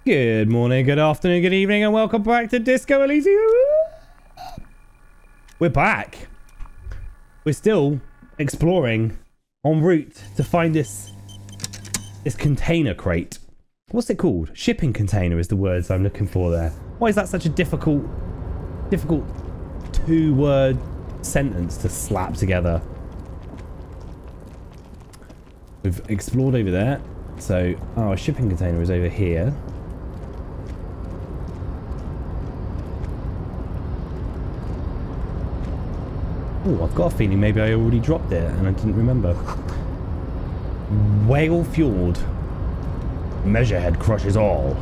Good morning, good afternoon, good evening, and welcome back to Disco Elysium. We're back. We're still exploring en route to find this container crate. What's it called? Shipping container is the words I'm looking for there. Why is that such a difficult two-word sentence to slap together? We've explored over there. So our shipping container is over here. Oh, I've got a feeling maybe I already dropped it and I didn't remember. Whale Fjord. Measurehead crushes all.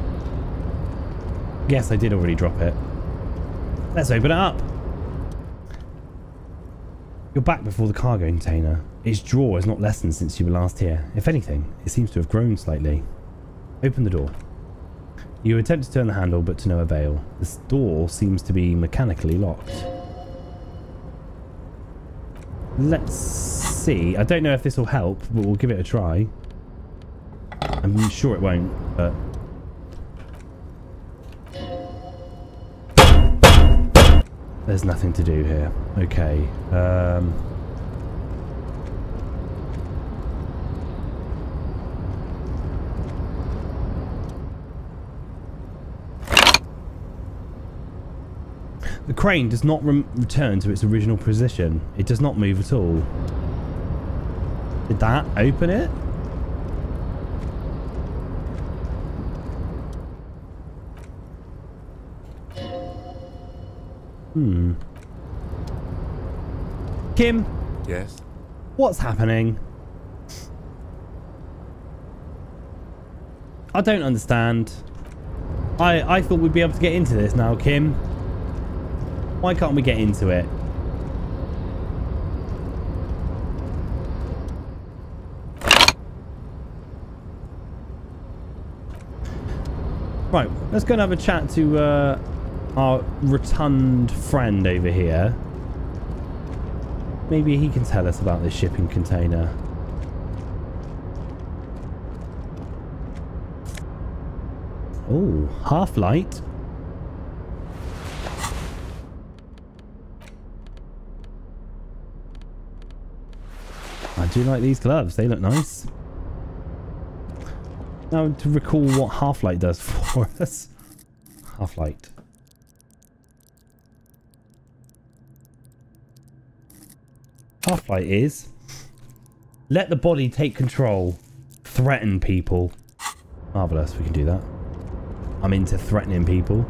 Yes, I did already drop it. Let's open it up. You're back before the cargo container. Its drawer has not lessened since you were last here. If anything, it seems to have grown slightly. Open the door. You attempt to turn the handle, but to no avail. This door seems to be mechanically locked. Let's see. I don't know if this will help, but we'll give it a try. I'm sure it won't, but... There's nothing to do here. Okay. The crane does not return to its original position. It does not move at all. Did that open it? Kim? Yes? What's happening? I don't understand. I thought we'd be able to get into this now, Kim. Why can't we get into it? Right, let's go and have a chat to our rotund friend over here. Maybe he can tell us about this shipping container. Oh, half light. I do like these gloves, they look nice. Now to recall what half-light does for us. Half-light. Half-light is let the body take control. Threaten people. Marvellous, we can do that. I'm into threatening people.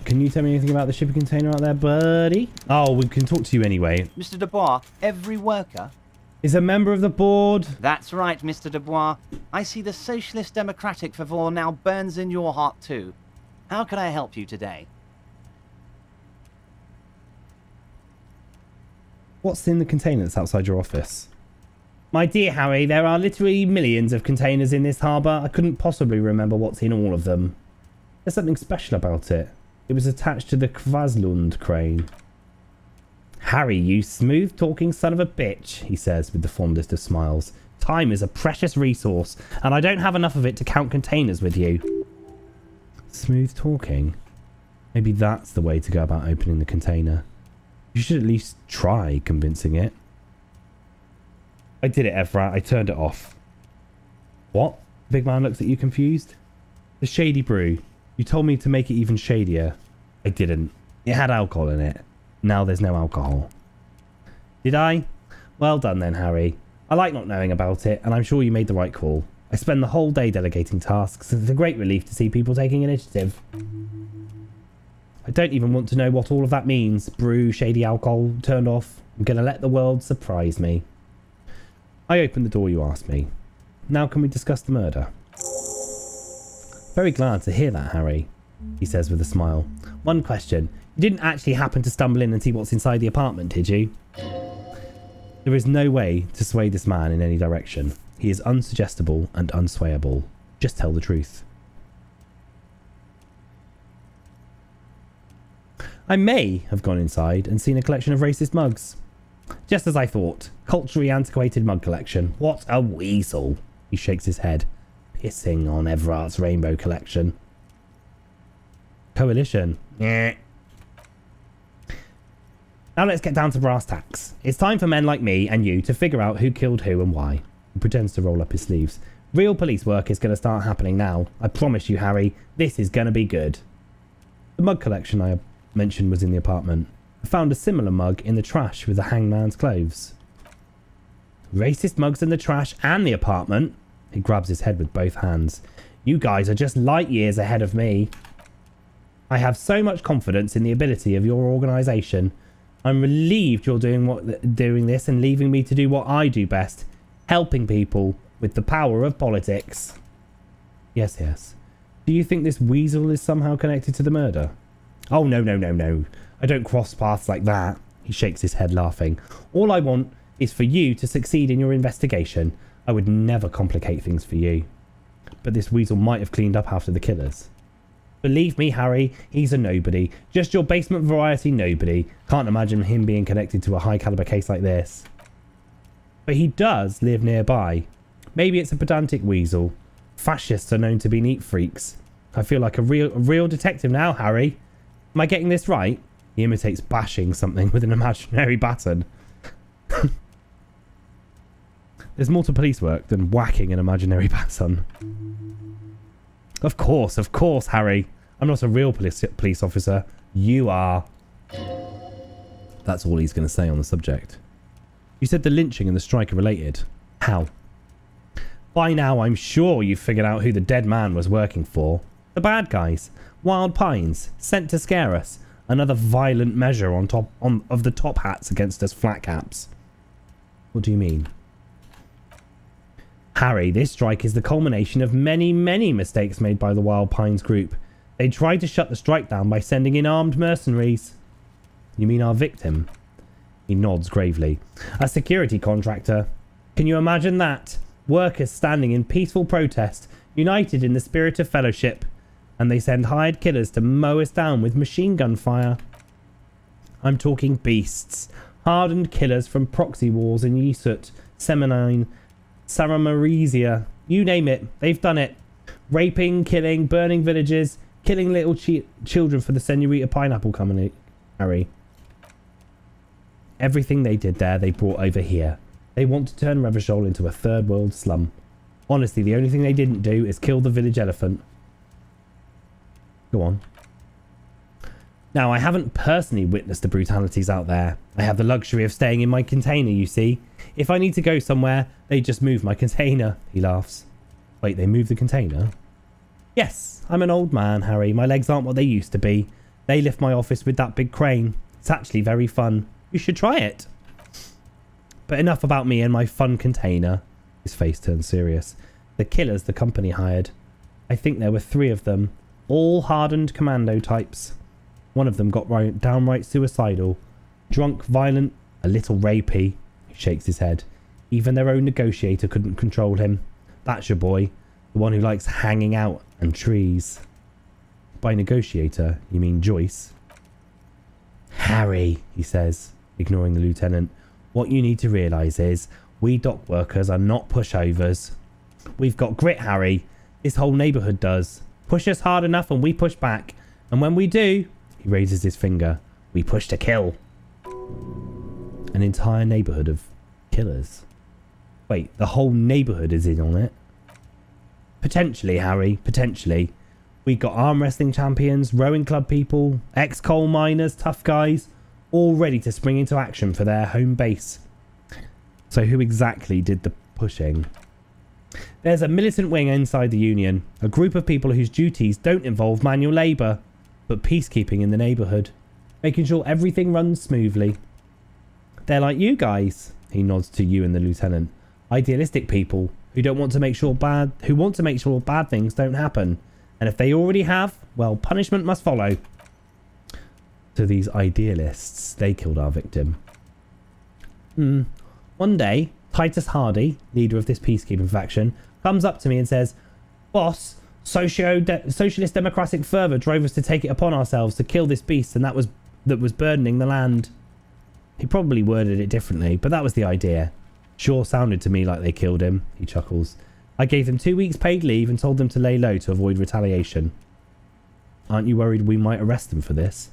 Can you tell me anything about the shipping container out there, buddy? Oh, we can talk to you anyway. Mr. Dubois, every worker is a member of the board. That's right, Mr. Dubois. I see the socialist democratic fervor now burns in your heart too. How can I help you today? What's in the container that's outside your office? My dear Harry, there are literally millions of containers in this harbour. I couldn't possibly remember what's in all of them. There's something special about it. It was attached to the Kvaslund crane. Harry, you smooth-talking son of a bitch, he says with the fondest of smiles. Time is a precious resource, and I don't have enough of it to count containers with you. Smooth-talking? Maybe that's the way to go about opening the container. You should at least try convincing it. I did it, Evra. I turned it off. What? The big man looks at you confused. The shady brew. You told me to make it even shadier. I didn't. It had alcohol in it. Now there's no alcohol. Did I? Well done then, Harry. I like not knowing about it, and I'm sure you made the right call. I spend the whole day delegating tasks. It's a great relief to see people taking initiative. I don't even want to know what all of that means. Brew, shady alcohol, turned off. I'm going to let the world surprise me. I opened the door you asked me. Now can we discuss the murder? Very glad to hear that, Harry, he says with a smile. One question. You didn't actually happen to stumble in and see what's inside the apartment, did you? There is no way to sway this man in any direction. He is unsuggestible and unswayable. Just tell the truth. I may have gone inside and seen a collection of racist mugs. Just as I thought. Culturally antiquated mug collection. What a weasel. He shakes his head. Pissing on Everart's rainbow collection. Coalition. Yeah. Now let's get down to brass tacks. It's time for men like me and you to figure out who killed who and why. He pretends to roll up his sleeves. Real police work is going to start happening now. I promise you, Harry, this is going to be good. The mug collection I mentioned was in the apartment. I found a similar mug in the trash with the hangman's clothes. Racist mugs in the trash and the apartment? He grabs his head with both hands. You guys are just light years ahead of me. I have so much confidence in the ability of your organisation. I'm relieved you're doing this and leaving me to do what I do best. Helping people with the power of politics. Yes, yes. Do you think this weasel is somehow connected to the murder? Oh, no, no, no, no. I don't cross paths like that. He shakes his head, laughing. All I want is for you to succeed in your investigation. I would never complicate things for you. But this weasel might have cleaned up after the killers. Believe me, Harry, he's a nobody. Just your basement variety nobody. Can't imagine him being connected to a high caliber case like this. But he does live nearby. Maybe it's a pedantic weasel. Fascists are known to be neat freaks. I feel like a real detective now, Harry. Am I getting this right? He imitates bashing something with an imaginary baton. There's more to police work than whacking an imaginary baton. Of course, Harry. I'm not a real police officer. You are. That's all he's going to say on the subject. You said the lynching and the strike are related. How? By now, I'm sure you've figured out who the dead man was working for. The bad guys. Wild Pines. Sent to scare us. Another violent measure of the top hats against us flat caps. What do you mean? Harry, this strike is the culmination of many, many mistakes made by the Wild Pines group. They tried to shut the strike down by sending in armed mercenaries. You mean our victim? He nods gravely. A security contractor. Can you imagine that? Workers standing in peaceful protest, united in the spirit of fellowship. And they send hired killers to mow us down with machine gun fire. I'm talking beasts. Hardened killers from proxy wars in Yesut, Seminine, Saramarizia. You name it. They've done it. Raping, killing, burning villages, killing little children for the Senorita Pineapple Company, Harry. Everything they did there, they brought over here. They want to turn Revachol into a third world slum. Honestly, the only thing they didn't do is kill the village elephant. Go on. Now, I haven't personally witnessed the brutalities out there. I have the luxury of staying in my container, you see. If I need to go somewhere, they just move my container. He laughs. Wait, they move the container? Yes, I'm an old man, Harry. My legs aren't what they used to be. They lift my office with that big crane. It's actually very fun. You should try it. But enough about me and my fun container. His face turns serious. The killers the company hired. I think there were 3 of them. All hardened commando types. One of them got downright suicidal. Drunk, violent, a little rapey. He shakes his head. Even their own negotiator couldn't control him. That's your boy. The one who likes hanging out and trees. By negotiator, you mean Joyce? Harry, he says, ignoring the lieutenant. What you need to realise is, we dock workers are not pushovers. We've got grit, Harry. This whole neighbourhood does. Push us hard enough and we push back. And when we do, he raises his finger, we push to kill. An entire neighbourhood of killers. Wait, the whole neighbourhood is in on it? Potentially, Harry, potentially. We got arm wrestling champions, rowing club people, ex-coal miners, tough guys, all ready to spring into action for their home base. So who exactly did the pushing? There's a militant wing inside the Union, a group of people whose duties don't involve manual labour, but peacekeeping in the neighbourhood, making sure everything runs smoothly. They're like you guys, he nods to you and the lieutenant. Idealistic people who want to make sure bad things don't happen. And if they already have, well, punishment must follow. So these idealists, they killed our victim. One day, Titus Hardy, leader of this peacekeeping faction, comes up to me and says, Boss, socialist democratic fervour drove us to take it upon ourselves to kill this beast, and that was that was burdening the land. He probably worded it differently, but that was the idea. Sure sounded to me like they killed him, he chuckles. I gave them 2 weeks paid leave and told them to lay low to avoid retaliation. Aren't you worried we might arrest them for this?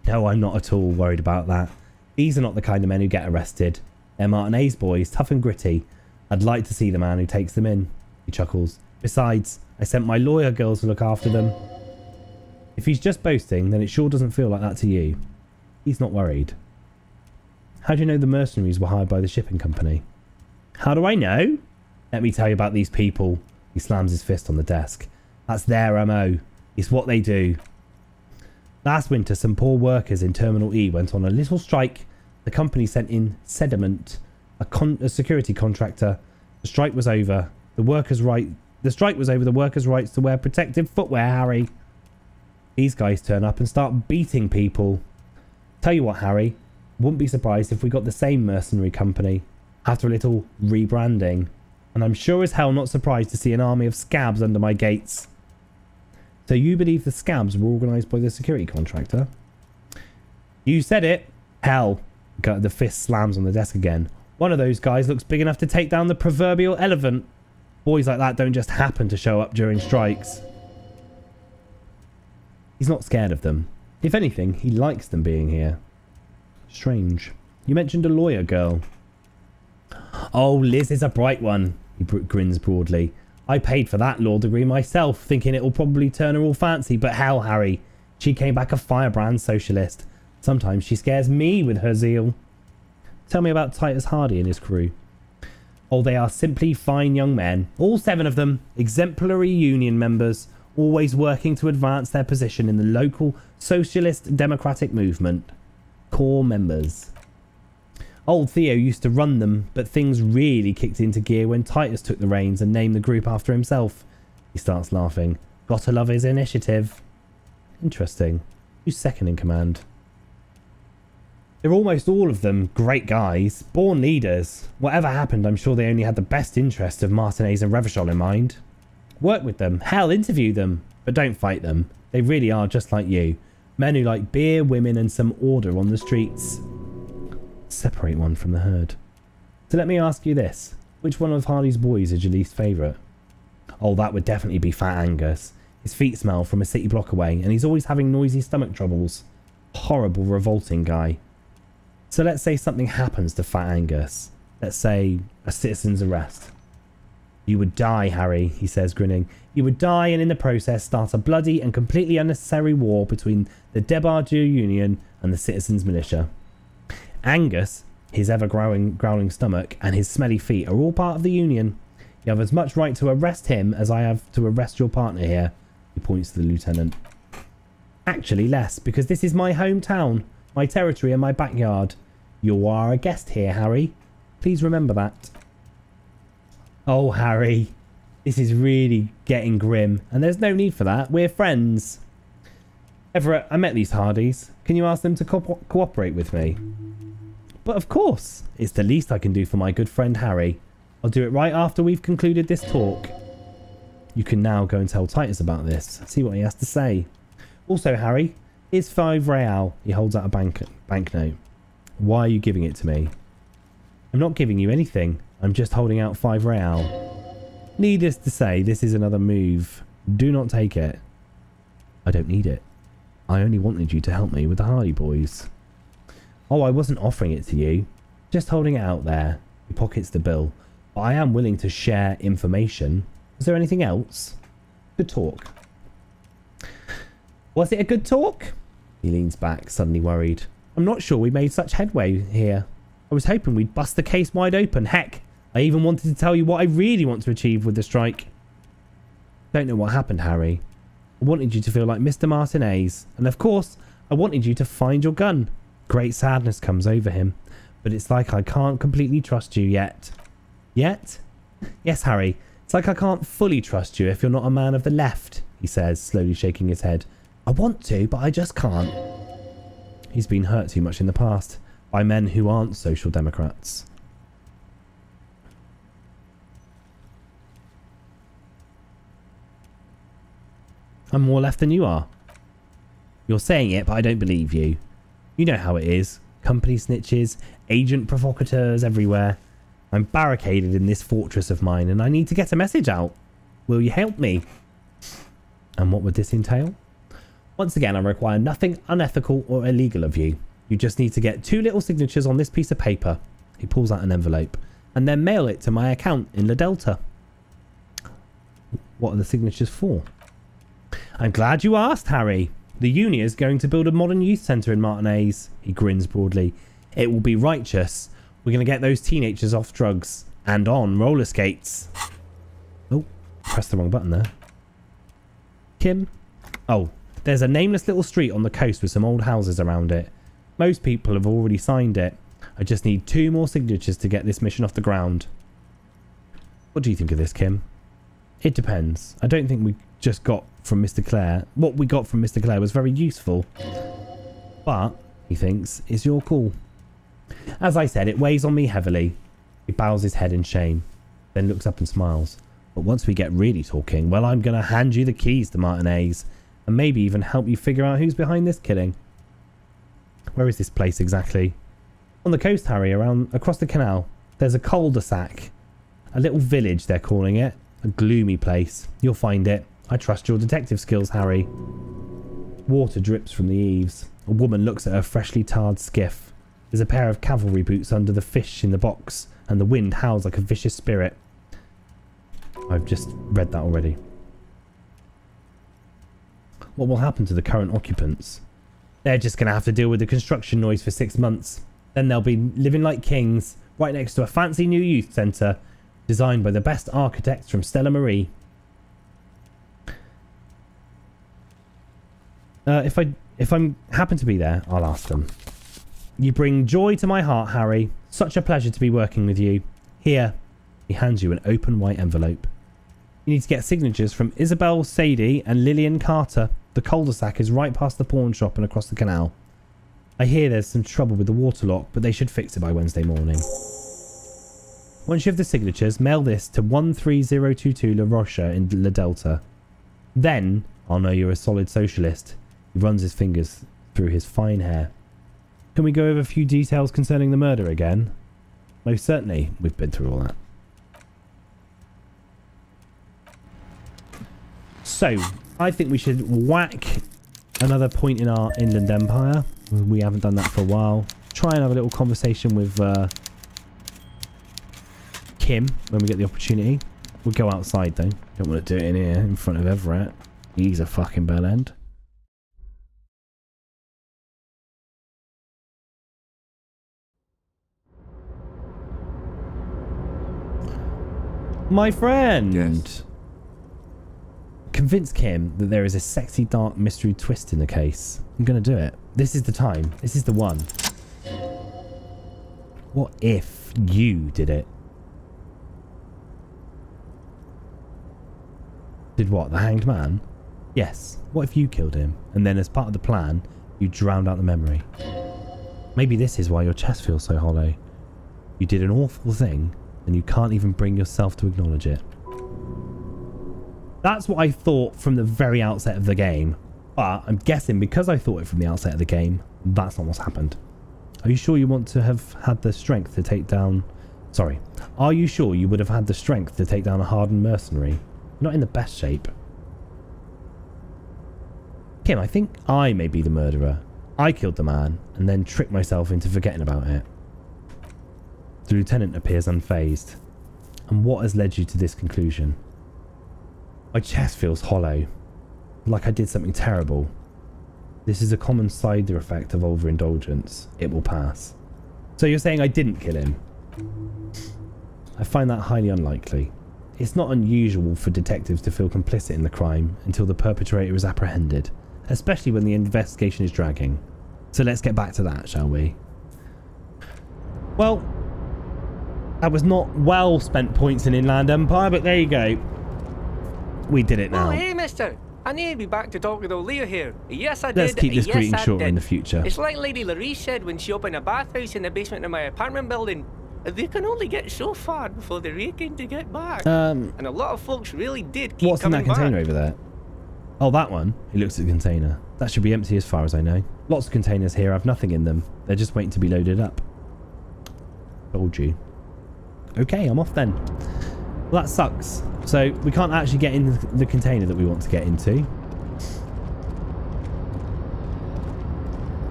No, I'm not at all worried about that. These are not the kind of men who get arrested. They're Martin A's boys, tough and gritty. I'd like to see the man who takes them in, he chuckles. Besides, I sent my lawyer girls to look after them. If he's just boasting, then it sure doesn't feel like that to you. He's not worried. How do you know the mercenaries were hired by the shipping company? How do I know? Let me tell you about these people. He slams his fist on the desk. That's their MO. It's what they do. Last winter, some poor workers in Terminal E went on a little strike. The company sent in Sediment, a security contractor. The strike was over. The strike was over the workers' rights to wear protective footwear, Harry. These guys turn up and start beating people. Tell you what, Harry. Wouldn't be surprised if we got the same mercenary company after a little rebranding. And I'm sure as hell not surprised to see an army of scabs under my gates. So you believe the scabs were organised by the security contractor? You said it. Hell. The fist slams on the desk again. One of those guys looks big enough to take down the proverbial elephant. Boys like that don't just happen to show up during strikes. He's not scared of them. If anything, he likes them being here. Strange. You mentioned a lawyer girl. Oh, Liz is a bright one. He grins broadly. I paid for that law degree myself, thinking it will probably turn her all fancy, but hell, Harry. She came back a firebrand socialist. Sometimes she scares me with her zeal. Tell me about Titus Hardy and his crew. Oh, they are simply fine young men. All 7 of them. Exemplary union members. Always working to advance their position in the local socialist democratic movement. Core members. Old Theo used to run them, but things really kicked into gear when Titus took the reins and named the group after himself. He starts laughing. Gotta love his initiative. Interesting. Who's second in command? They're almost all of them great guys, born leaders. Whatever happened, I'm sure they only had the best interest of Martinez and Revachol in mind. Work with them, hell, interview them, but don't fight them. They really are just like you. Men who like beer, women and some order on the streets. Separate one from the herd. So let me ask you this. Which one of Hardy's boys is your least favourite? Oh, that would definitely be Fat Angus. His feet smell from a city block away and he's always having noisy stomach troubles. Horrible, revolting guy. So let's say something happens to Fat Angus. Let's say a citizen's arrest. You would die, Harry, he says, grinning. You would die and in the process start a bloody and completely unnecessary war between the Debardieu Union and the citizens' militia. Angus, his ever-growling stomach, and his smelly feet are all part of the Union. You have as much right to arrest him as I have to arrest your partner here. He points to the lieutenant. Actually less, because this is my hometown, my territory and my backyard. You are a guest here, Harry. Please remember that. Oh, Harry. This is really getting grim, and there's no need for that. We're friends. Everett, I met these Hardys. Can you ask them to cooperate with me? But of course. It's the least I can do for my good friend Harry. I'll do it right after we've concluded this talk. You can now go and tell Titus about this. See what he has to say. Also, Harry, here's 5 real. He holds out a banknote. Why are you giving it to me? I'm not giving you anything. I'm just holding out 5 real. Needless to say, this is another move. Do not take it. I don't need it. I only wanted you to help me with the Hardy boys. Oh, I wasn't offering it to you. Just holding it out there. He pockets the bill. But I am willing to share information. Is there anything else? Good talk. Was it a good talk? He leans back, suddenly worried. I'm not sure we made such headway here. I was hoping we'd bust the case wide open. Heck, I even wanted to tell you what I really want to achieve with the strike. Don't know what happened, Harry. I wanted you to feel like Mr. Martinez. And of course, I wanted you to find your gun. Great sadness comes over him. But it's like I can't completely trust you yet. Yet? Yes, Harry. It's like I can't fully trust you if you're not a man of the left, he says, slowly shaking his head. I want to, but I just can't. He's been hurt too much in the past by men who aren't social democrats. I'm more left than you are. You're saying it, but I don't believe you. You know how it is. Company snitches, agent provocateurs everywhere. I'm barricaded in this fortress of mine and I need to get a message out. Will you help me? And what would this entail? Once again, I require nothing unethical or illegal of you. You just need to get 2 little signatures on this piece of paper. He pulls out an envelope. And then mail it to my account in La Delta. What are the signatures for? I'm glad you asked, Harry. The uni is going to build a modern youth centre in Martinez. He grins broadly. It will be righteous. We're going to get those teenagers off drugs and on roller skates. Oh, pressed the wrong button there. Kim? Oh, there's a nameless little street on the coast with some old houses around it. Most people have already signed it. I just need 2 more signatures to get this mission off the ground. What do you think of this, Kim? It depends. I don't think we just got from Mr. Clare. What we got from Mr. Clare was very useful. But, he thinks, it's your call. As I said, it weighs on me heavily. He bows his head in shame, then looks up and smiles. But once we get really talking, well, I'm going to hand you the keys to Martinez and maybe even help you figure out who's behind this killing. Where is this place exactly? On the coast, Harry, across the canal. There's a cul-de-sac. A little village, they're calling it. A gloomy place. You'll find it. I trust your detective skills, Harry. Water drips from the eaves. A woman looks at her freshly tarred skiff. There's a pair of cavalry boots under the fish in the box, and the wind howls like a vicious spirit. I've just read that already. What will happen to the current occupants? They're just going to have to deal with the construction noise for 6 months. Then they'll be living like kings, right next to a fancy new youth centre, designed by the best architects from Stella Marie. If I happen to be there, I'll ask them. You bring joy to my heart, Harry. Such a pleasure to be working with you. Here. He hands you an open white envelope. You need to get signatures from Isabel Sadie and Lillian Carter. The cul-de-sac is right past the pawn shop and across the canal. I hear there's some trouble with the water lock, but they should fix it by Wednesday morning. Once you have the signatures, mail this to 13022 La Rocha in La Delta. Then, I'll know you're a solid socialist. He runs his fingers through his fine hair. Can we go over a few details concerning the murder again? Most certainly. We've been through all that. So, I think we should whack another point in our Inland Empire. We haven't done that for a while. Try and have a little conversation with Kim when we get the opportunity. We'll go outside though. Don't want to do it in here in front of Everett. He's a fucking bell end. My friend! Yes. Convince Kim that there is a sexy dark mystery twist in the case. I'm going to do it. This is the time. This is the one. What if you did it? Did what? The hanged man? Yes. What if you killed him? And then as part of the plan, you drowned out the memory. Maybe this is why your chest feels so hollow. You did an awful thing and you can't even bring yourself to acknowledge it. That's what I thought from the very outset of the game. But I'm guessing because I thought it from the outset of the game, that's not what's happened. Are you sure you want to have had the strength to take down... Sorry. Are you sure you would have had the strength to take down a hardened mercenary? You're not in the best shape. Kim, I think I may be the murderer. I killed the man and then tricked myself into forgetting about it. The lieutenant appears unfazed. And what has led you to this conclusion? My chest feels hollow, like I did something terrible. This is a common side effect of overindulgence. It will pass. So you're saying I didn't kill him? I find that highly unlikely. It's not unusual for detectives to feel complicit in the crime until the perpetrator is apprehended, especially when the investigation is dragging. So let's get back to that, shall we? Well, that was not well spent points in Inland Empire, but there you go. We did it now. Oh, hey, mister. I need to be back to talk with old Leah here. Yes, I did. Let's keep this greeting I shorter did. in the future. It's like Lady Larisse said when she opened a bathhouse in the basement of my apartment building. They can only get so far before they reckon to get back. And a lot of folks really did keep what's in that coming container back. over there? Oh, that one. He looks at the container. That should be empty as far as I know. Lots of containers here have nothing in them. They're just waiting to be loaded up. Told you. Okay, I'm off then. Well, that sucks. So we can't actually get in the container that we want to get into.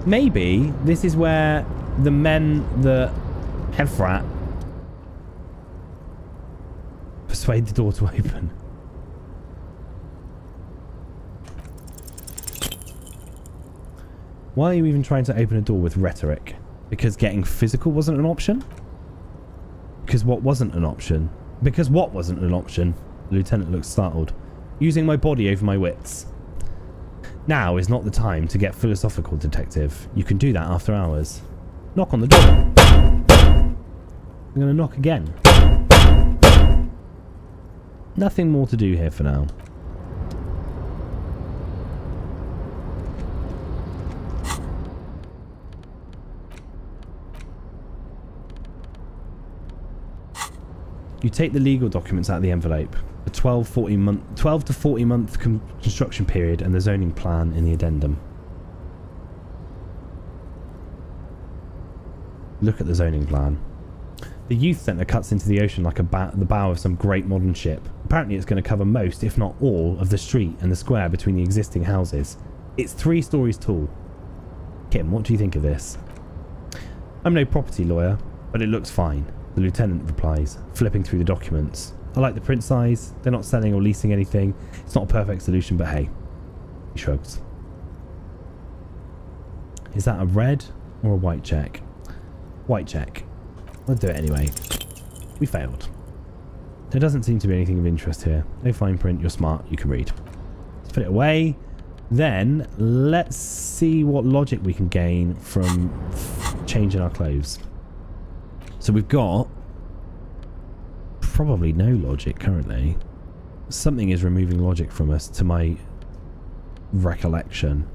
Maybe this is where the men that Hevrat persuade the door to open. Why are you even trying to open a door with rhetoric? Because getting physical wasn't an option? Because what wasn't an option? Because what wasn't an option? The lieutenant looked startled. Using my body over my wits. Now is not the time to get philosophical, detective. You can do that after hours. Knock on the door. I'm going to knock again. Nothing more to do here for now. You take the legal documents out of the envelope. The 12 to 40 month construction period and the zoning plan in the addendum. Look at the zoning plan. The youth centre cuts into the ocean like the bow of some great modern ship. Apparently it's going to cover most, if not all, of the street and the square between the existing houses. It's 3 stories tall. Kim, what do you think of this? I'm no property lawyer, but it looks fine. The lieutenant replies, flipping through the documents. I like the print size. They're not selling or leasing anything. It's not a perfect solution, but hey. He shrugs. Is that a red or a white check? White check. Let's do it anyway. We failed. There doesn't seem to be anything of interest here. No fine print. You're smart. You can read. Let's put it away. Then let's see what logic we can gain from changing our clothes. So we've got probably no logic currently. Something is removing logic from us to my recollection.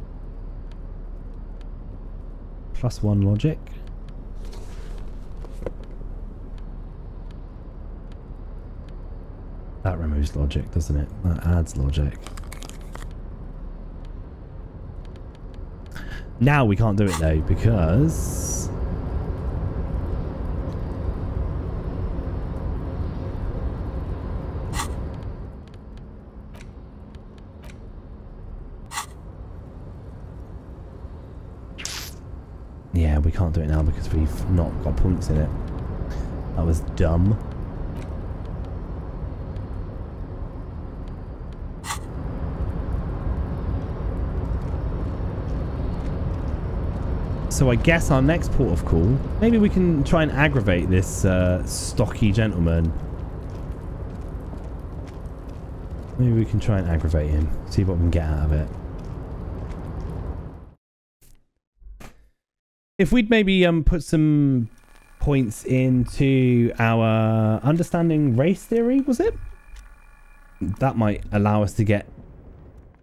+1 logic. That removes logic, doesn't it? That adds logic. Now we can't do it though because... yeah, we can't do it now because we've not got points in it. That was dumb. So I guess our next port of call, maybe we can try and aggravate this stocky gentleman. Maybe we can try and aggravate him, see what we can get out of it. If we'd maybe put some points into our understanding race theory, was it? That might allow us to get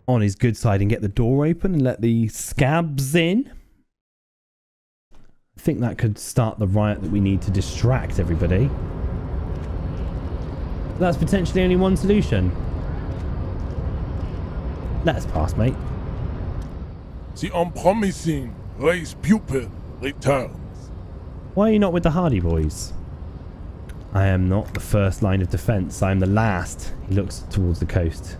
on his good side and get the door open and let the scabs in. I think that could start the riot that we need to distract everybody. That's potentially only one solution. Let us pass, mate. The unpromising race pupil returns. Why are you not with the Hardy Boys? I am not the first line of defense. I am the last. He looks towards the coast.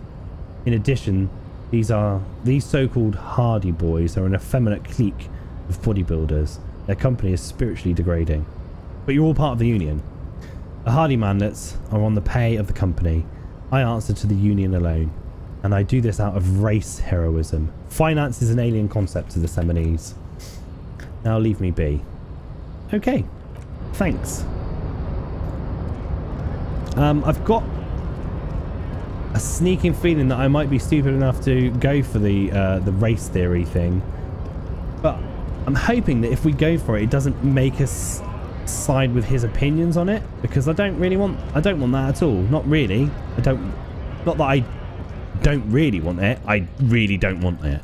In addition, these so-called Hardy Boys are an effeminate clique of bodybuilders. Their company is spiritually degrading. But you're all part of the union. The Hardy Manlets are on the pay of the company. I answer to the union alone. And I do this out of race heroism. Finance is an alien concept to the Seminese. Now leave me be. Okay. Thanks. I've got a sneaking feeling that I might be stupid enough to go for the race theory thing. But I'm hoping that if we go for it, it doesn't make us side with his opinions on it, because I don't want that at all. Not really. Not that I don't really want it. I really don't want it.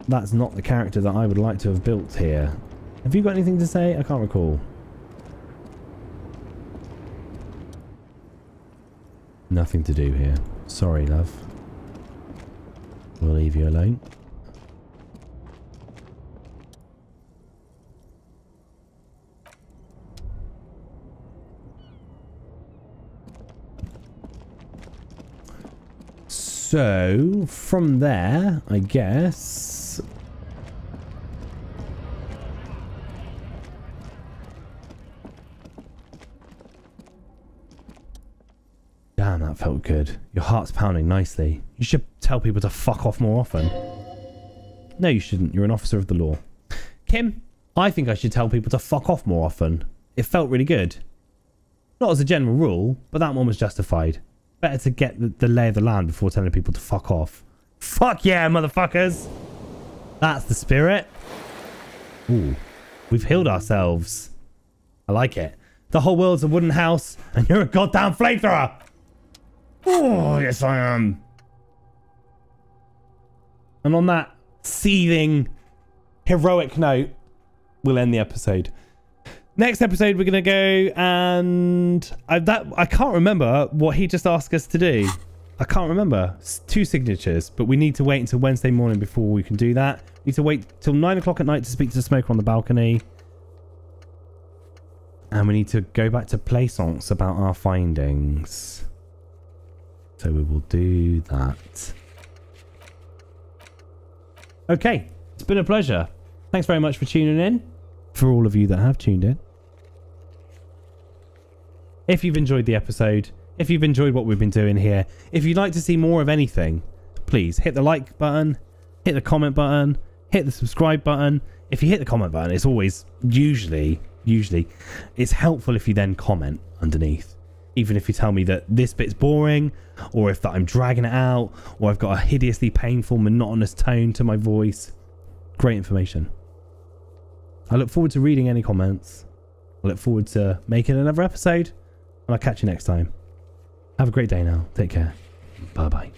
That's not the character that I would like to have built here. Have you got anything to say? I can't recall. Nothing to do here. Sorry, love. We'll leave you alone. So, from there, I guess... Damn, that felt good. Your heart's pounding nicely. You should tell people to fuck off more often. No, you shouldn't. You're an officer of the law. Kim, I think I should tell people to fuck off more often. It felt really good. Not as a general rule, but that one was justified. Better to get the lay of the land before telling people to fuck off. Fuck yeah, motherfuckers! That's the spirit. Ooh, we've healed ourselves. I like it. The whole world's a wooden house, and you're a goddamn flamethrower! Oh, yes I am. And on that seething, heroic note, we'll end the episode. Next episode, we're going to go and... I can't remember what he just asked us to do. I can't remember. It's 2 signatures, but we need to wait until Wednesday morning before we can do that. We need to wait till 9 o'clock at night to speak to the smoker on the balcony. And we need to go back to Plaisance about our findings. So we will do that. Okay. It's been a pleasure. Thanks very much for tuning in. For all of you that have tuned in. If you've enjoyed the episode, if you've enjoyed what we've been doing here, if you'd like to see more of anything, please hit the like button, hit the comment button, hit the subscribe button. If you hit the comment button, it's always, usually, it's helpful if you then comment underneath. Even if you tell me that this bit's boring, or if that I'm dragging it out, or I've got a hideously painful, monotonous tone to my voice. Great information. I look forward to reading any comments. I look forward to making another episode. And I'll catch you next time. Have a great day now. Take care. Bye-bye.